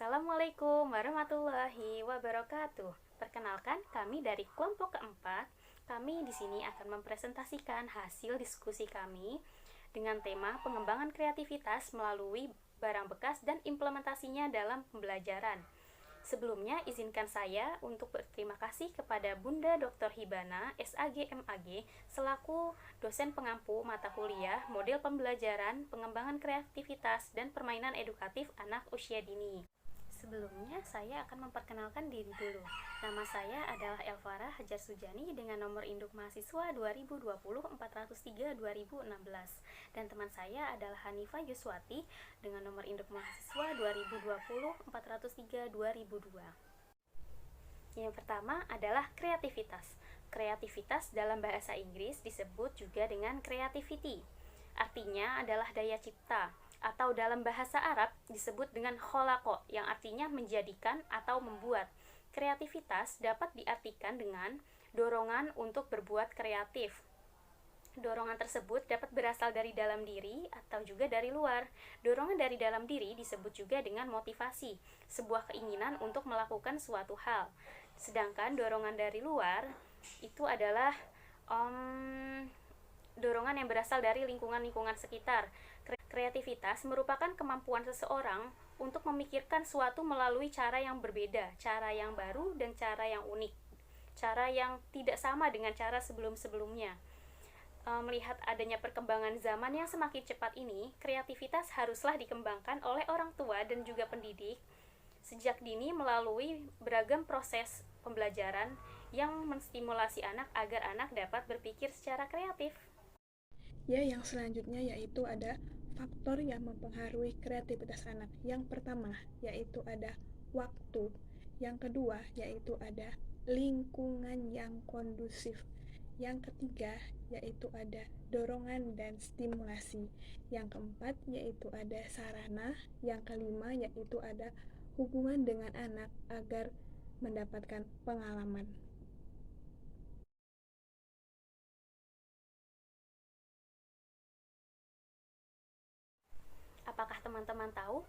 Assalamualaikum warahmatullahi wabarakatuh. Perkenalkan, kami dari kelompok keempat. Kami di sini akan mempresentasikan hasil diskusi kami dengan tema pengembangan kreativitas melalui barang bekas dan implementasinya dalam pembelajaran. Sebelumnya, izinkan saya untuk berterima kasih kepada Bunda Dr. Hibana, SAG MAG, selaku dosen pengampu mata kuliah model pembelajaran, pengembangan kreativitas, dan permainan edukatif anak usia dini. Sebelumnya, saya akan memperkenalkan diri dulu. Nama saya adalah Elvara Hajar Sujani dengan nomor induk mahasiswa 2020-403-2016. Dan teman saya adalah Hanifah Yuswati dengan nomor induk mahasiswa 2020-403-2002. Yang pertama adalah kreativitas. Kreativitas dalam bahasa Inggris disebut juga dengan creativity. Artinya adalah daya cipta, atau dalam bahasa Arab disebut dengan kholaqo, yang artinya menjadikan atau membuat. Kreativitas dapat diartikan dengan dorongan untuk berbuat kreatif. Dorongan tersebut dapat berasal dari dalam diri atau juga dari luar. Dorongan dari dalam diri disebut juga dengan motivasi, sebuah keinginan untuk melakukan suatu hal. Sedangkan dorongan dari luar itu adalah dorongan yang berasal dari lingkungan-lingkungan sekitar. Kreativitas merupakan kemampuan seseorang untuk memikirkan suatu melalui cara yang berbeda, cara yang baru, dan cara yang unik. Cara yang tidak sama dengan cara sebelum-sebelumnya. Melihat adanya perkembangan zaman yang semakin cepat ini, kreativitas haruslah dikembangkan oleh orang tua dan juga pendidik sejak dini melalui beragam proses pembelajaran yang menstimulasi anak agar anak dapat berpikir secara kreatif. Ya, yang selanjutnya yaitu ada faktor yang mempengaruhi kreativitas anak. Yang pertama yaitu ada waktu. Yang kedua yaitu ada lingkungan yang kondusif. Yang ketiga yaitu ada dorongan dan stimulasi. Yang keempat yaitu ada sarana. Yang kelima yaitu ada hubungan dengan anak agar mendapatkan pengalaman. Apakah teman-teman tahu?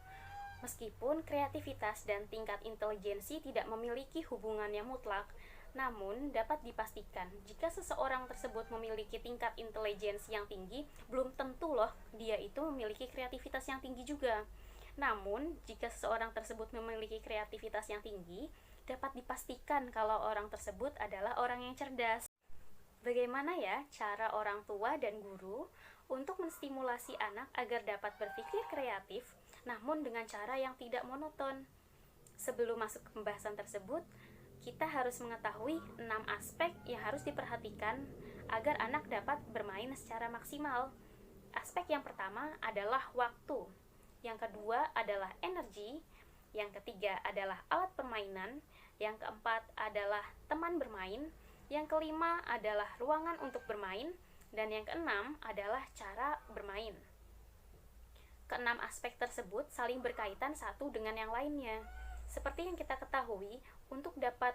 Meskipun kreativitas dan tingkat intelijensi tidak memiliki hubungan yang mutlak, namun dapat dipastikan jika seseorang tersebut memiliki tingkat intelijensi yang tinggi, belum tentu loh dia itu memiliki kreativitas yang tinggi juga. Namun, jika seseorang tersebut memiliki kreativitas yang tinggi, dapat dipastikan kalau orang tersebut adalah orang yang cerdas. Bagaimana ya cara orang tua dan guru untuk menstimulasi anak agar dapat berpikir kreatif, namun dengan cara yang tidak monoton? Sebelum masuk ke pembahasan tersebut, kita harus mengetahui 6 aspek yang harus diperhatikan agar anak dapat bermain secara maksimal. Aspek yang pertama adalah waktu, yang kedua adalah energi, yang ketiga adalah alat permainan, yang keempat adalah teman bermain, yang kelima adalah ruangan untuk bermain, dan yang keenam adalah cara bermain. Keenam aspek tersebut saling berkaitan satu dengan yang lainnya. Seperti yang kita ketahui, untuk dapat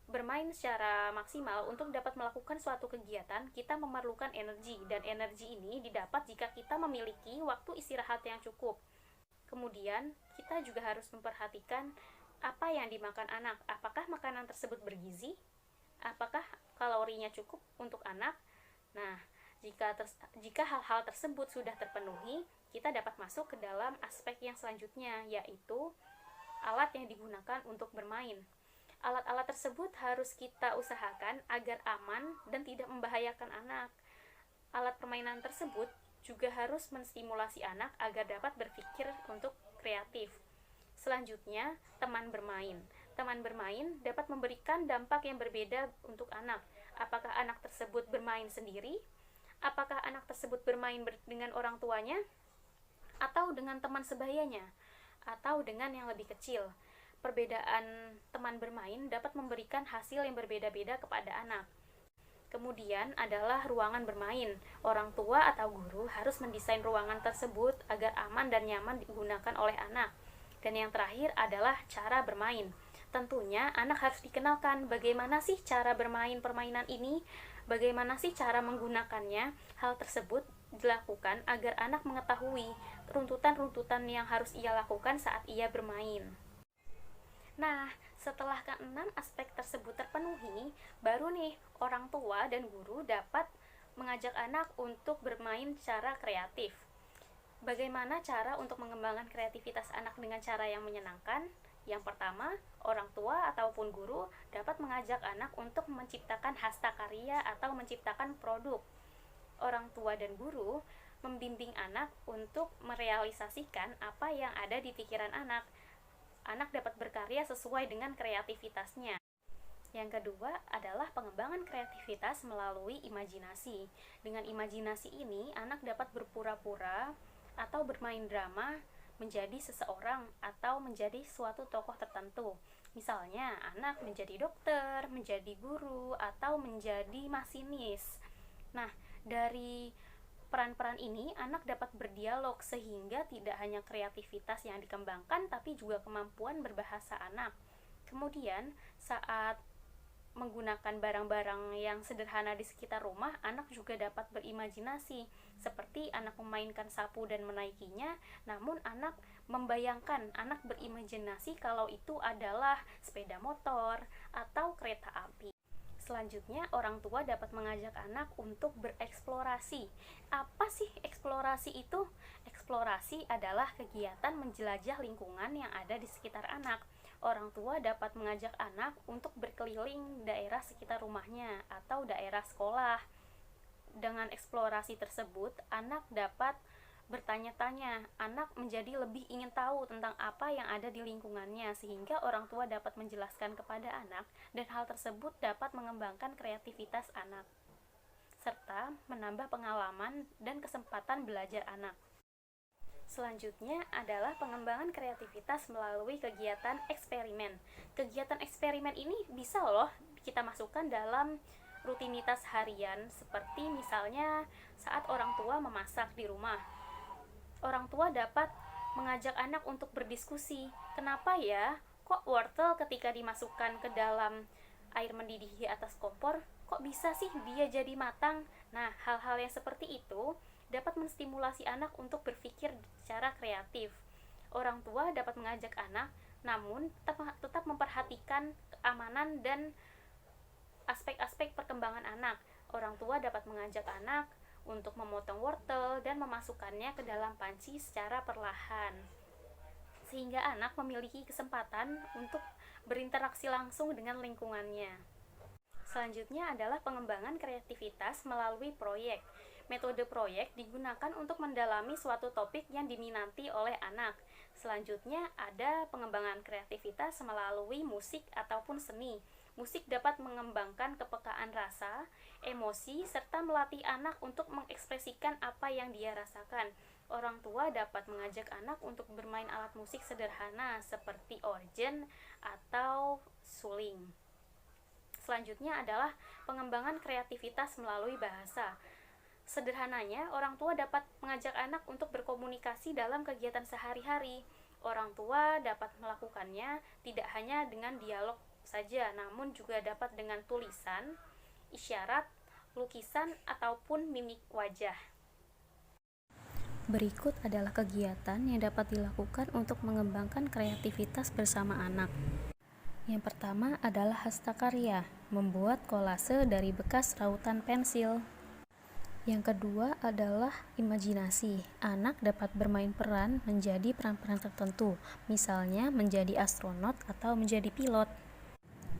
bermain secara maksimal, untuk dapat melakukan suatu kegiatan, kita memerlukan energi, dan energi ini didapat jika kita memiliki waktu istirahat yang cukup. Kemudian, kita juga harus memperhatikan apa yang dimakan anak. Apakah makanan tersebut bergizi? Apakah kalorinya cukup untuk anak? Nah, jika hal-hal tersebut sudah terpenuhi, kita dapat masuk ke dalam aspek yang selanjutnya, yaitu alat yang digunakan untuk bermain. Alat-alat tersebut harus kita usahakan agar aman dan tidak membahayakan anak. Alat permainan tersebut juga harus menstimulasi anak agar dapat berpikir untuk kreatif. Selanjutnya, teman bermain. Teman bermain dapat memberikan dampak yang berbeda untuk anak. Apakah anak tersebut bermain sendiri? Apakah anak tersebut bermain dengan orang tuanya? Atau dengan teman sebayanya? Atau dengan yang lebih kecil? Perbedaan teman bermain dapat memberikan hasil yang berbeda-beda kepada anak. Kemudian adalah ruangan bermain. Orang tua atau guru harus mendesain ruangan tersebut agar aman dan nyaman digunakan oleh anak. Dan yang terakhir adalah cara bermain. Tentunya anak harus dikenalkan bagaimana sih cara bermain permainan ini, bagaimana sih cara menggunakannya. Hal tersebut dilakukan agar anak mengetahui runtutan-runtutan yang harus ia lakukan saat ia bermain. Nah, setelah keenam aspek tersebut terpenuhi, baru nih orang tua dan guru dapat mengajak anak untuk bermain secara kreatif. Bagaimana cara untuk mengembangkan kreativitas anak dengan cara yang menyenangkan? Yang pertama, orang tua ataupun guru dapat mengajak anak untuk menciptakan hasta karya atau menciptakan produk. Orang tua dan guru membimbing anak untuk merealisasikan apa yang ada di pikiran anak. Anak dapat berkarya sesuai dengan kreativitasnya. Yang kedua adalah pengembangan kreativitas melalui imajinasi. Dengan imajinasi ini, anak dapat berpura-pura atau bermain drama menjadi seseorang atau menjadi suatu tokoh tertentu. Misalnya, anak menjadi dokter, menjadi guru, atau menjadi masinis. Nah, dari peran-peran ini, anak dapat berdialog sehingga tidak hanya kreativitas yang dikembangkan, tapi juga kemampuan berbahasa anak. Kemudian, saat menggunakan barang-barang yang sederhana di sekitar rumah, anak juga dapat berimajinasi, seperti anak memainkan sapu dan menaikinya, namun anak membayangkan, anak berimajinasi kalau itu adalah sepeda motor atau kereta api. Selanjutnya, orang tua dapat mengajak anak untuk bereksplorasi. Apa sih eksplorasi itu? Eksplorasi adalah kegiatan menjelajah lingkungan yang ada di sekitar anak. Orang tua dapat mengajak anak untuk berkeliling daerah sekitar rumahnya atau daerah sekolah. Dengan eksplorasi tersebut, anak dapat bertanya-tanya, anak menjadi lebih ingin tahu tentang apa yang ada di lingkungannya, sehingga orang tua dapat menjelaskan kepada anak, dan hal tersebut dapat mengembangkan kreativitas anak, serta menambah pengalaman dan kesempatan belajar anak. Selanjutnya adalah pengembangan kreativitas melalui kegiatan eksperimen. Kegiatan eksperimen ini bisa loh kita masukkan dalam rutinitas harian, seperti misalnya saat orang tua memasak di rumah. Orang tua dapat mengajak anak untuk berdiskusi, kenapa ya kok wortel ketika dimasukkan ke dalam air mendidih di atas kompor, kok bisa sih dia jadi matang? Nah, hal-hal yang seperti itu dapat menstimulasi anak untuk berpikir secara kreatif. Orang tua dapat mengajak anak, namun tetap memperhatikan keamanan dan aspek-aspek perkembangan anak. Orang tua dapat mengajak anak untuk memotong wortel dan memasukkannya ke dalam panci secara perlahan, sehingga anak memiliki kesempatan untuk berinteraksi langsung dengan lingkungannya. Selanjutnya adalah pengembangan kreativitas melalui proyek. Metode proyek digunakan untuk mendalami suatu topik yang diminati oleh anak. Selanjutnya ada pengembangan kreativitas melalui musik ataupun seni. Musik dapat mengembangkan kepekaan rasa, emosi, serta melatih anak untuk mengekspresikan apa yang dia rasakan. Orang tua dapat mengajak anak untuk bermain alat musik sederhana seperti organ atau suling. Selanjutnya adalah pengembangan kreativitas melalui bahasa. Sederhananya, orang tua dapat mengajak anak untuk berkomunikasi dalam kegiatan sehari-hari. Orang tua dapat melakukannya tidak hanya dengan dialog saja, namun juga dapat dengan tulisan, isyarat, lukisan, ataupun mimik wajah. Berikut adalah kegiatan yang dapat dilakukan untuk mengembangkan kreativitas bersama anak. Yang pertama adalah hasta karya, membuat kolase dari bekas rautan pensil. Yang kedua adalah imajinasi. Anak dapat bermain peran menjadi peran-peran tertentu, misalnya menjadi astronot atau menjadi pilot.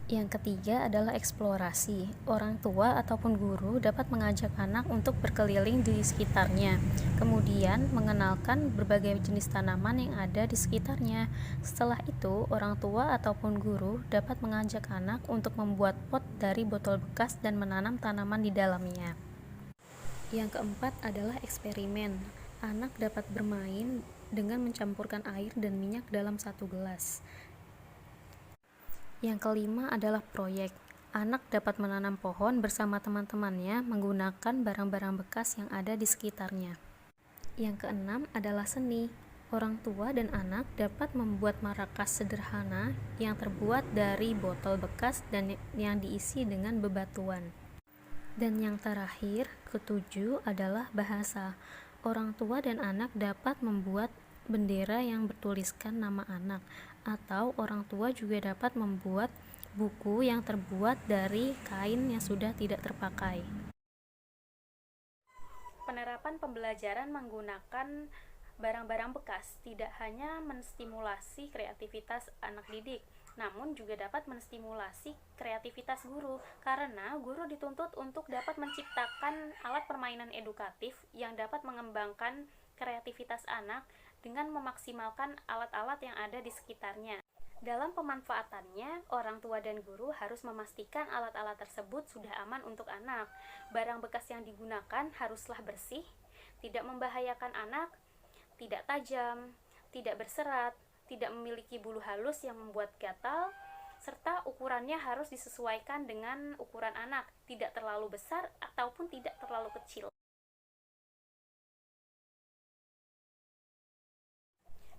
Yang ketiga adalah eksplorasi. Orang tua ataupun guru dapat mengajak anak untuk berkeliling di sekitarnya, kemudian mengenalkan berbagai jenis tanaman yang ada di sekitarnya. Setelah itu, orang tua ataupun guru dapat mengajak anak untuk membuat pot dari botol bekas dan menanam tanaman di dalamnya. Yang keempat adalah eksperimen. Anak dapat bermain dengan mencampurkan air dan minyak dalam satu gelas. Yang kelima adalah proyek. Anak dapat menanam pohon bersama teman-temannya menggunakan barang-barang bekas yang ada di sekitarnya. Yang keenam adalah seni. Orang tua dan anak dapat membuat marakas sederhana yang terbuat dari botol bekas dan yang diisi dengan bebatuan. Dan yang terakhir, ketujuh adalah bahasa. Orang tua dan anak dapat membuat bendera yang bertuliskan nama anak, atau orang tua juga dapat membuat buku yang terbuat dari kain yang sudah tidak terpakai. Penerapan pembelajaran menggunakan barang-barang bekas tidak hanya menstimulasi kreativitas anak didik, namun juga dapat menstimulasi kreativitas guru, karena guru dituntut untuk dapat menciptakan alat permainan edukatif yang dapat mengembangkan kreativitas anak dengan memaksimalkan alat-alat yang ada di sekitarnya. Dalam pemanfaatannya, orang tua dan guru harus memastikan alat-alat tersebut sudah aman untuk anak. Barang bekas yang digunakan haruslah bersih, tidak membahayakan anak, tidak tajam, tidak berserat, tidak memiliki bulu halus yang membuat gatal, serta ukurannya harus disesuaikan dengan ukuran anak, tidak terlalu besar ataupun tidak terlalu kecil.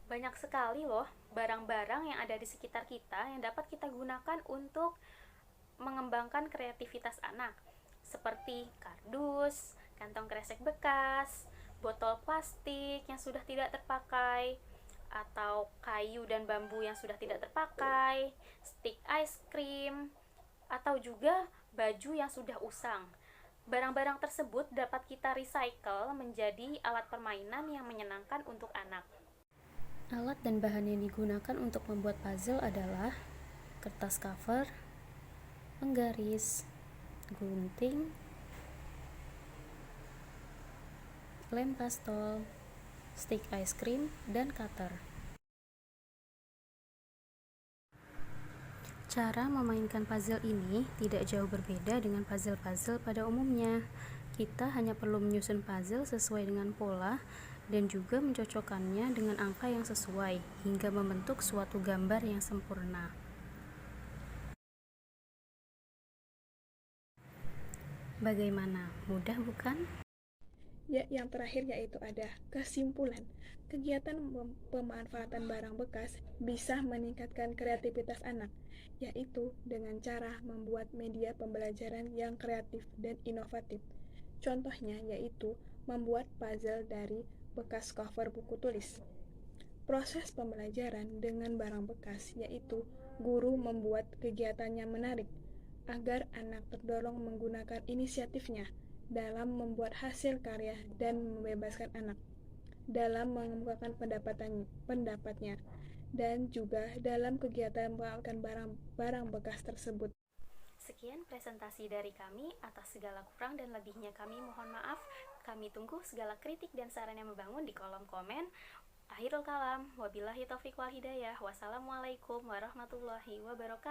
Banyak sekali loh barang-barang yang ada di sekitar kita yang dapat kita gunakan untuk mengembangkan kreativitas anak, seperti kardus, kantong kresek bekas, botol plastik yang sudah tidak terpakai, atau kayu dan bambu yang sudah tidak terpakai, stik es krim, atau juga baju yang sudah usang. Barang-barang tersebut dapat kita recycle menjadi alat permainan yang menyenangkan untuk anak. Alat dan bahan yang digunakan untuk membuat puzzle adalah kertas cover, penggaris, gunting, lem pastol, stik es krim, dan cutter. Cara memainkan puzzle ini tidak jauh berbeda dengan puzzle-puzzle pada umumnya. Kita hanya perlu menyusun puzzle sesuai dengan pola dan juga mencocokkannya dengan angka yang sesuai hingga membentuk suatu gambar yang sempurna. Bagaimana? Mudah bukan? Ya, yang terakhir yaitu ada kesimpulan. Kegiatan pemanfaatan barang bekas bisa meningkatkan kreativitas anak, yaitu dengan cara membuat media pembelajaran yang kreatif dan inovatif. Contohnya yaitu membuat puzzle dari bekas cover buku tulis. Proses pembelajaran dengan barang bekas yaitu guru membuat kegiatannya menarik agar anak terdorong menggunakan inisiatifnya dalam membuat hasil karya dan membebaskan anak dalam mengemukakan pendapatnya dan juga dalam kegiatan merawatkan barang bekas tersebut. Sekian presentasi dari kami. Atas segala kurang dan lebihnya kami mohon maaf. Kami tunggu segala kritik dan saran yang membangun di kolom komen. Akhirul kalam, wabillahi taufiq wal hidayah. Wassalamualaikum warahmatullahi wabarakatuh.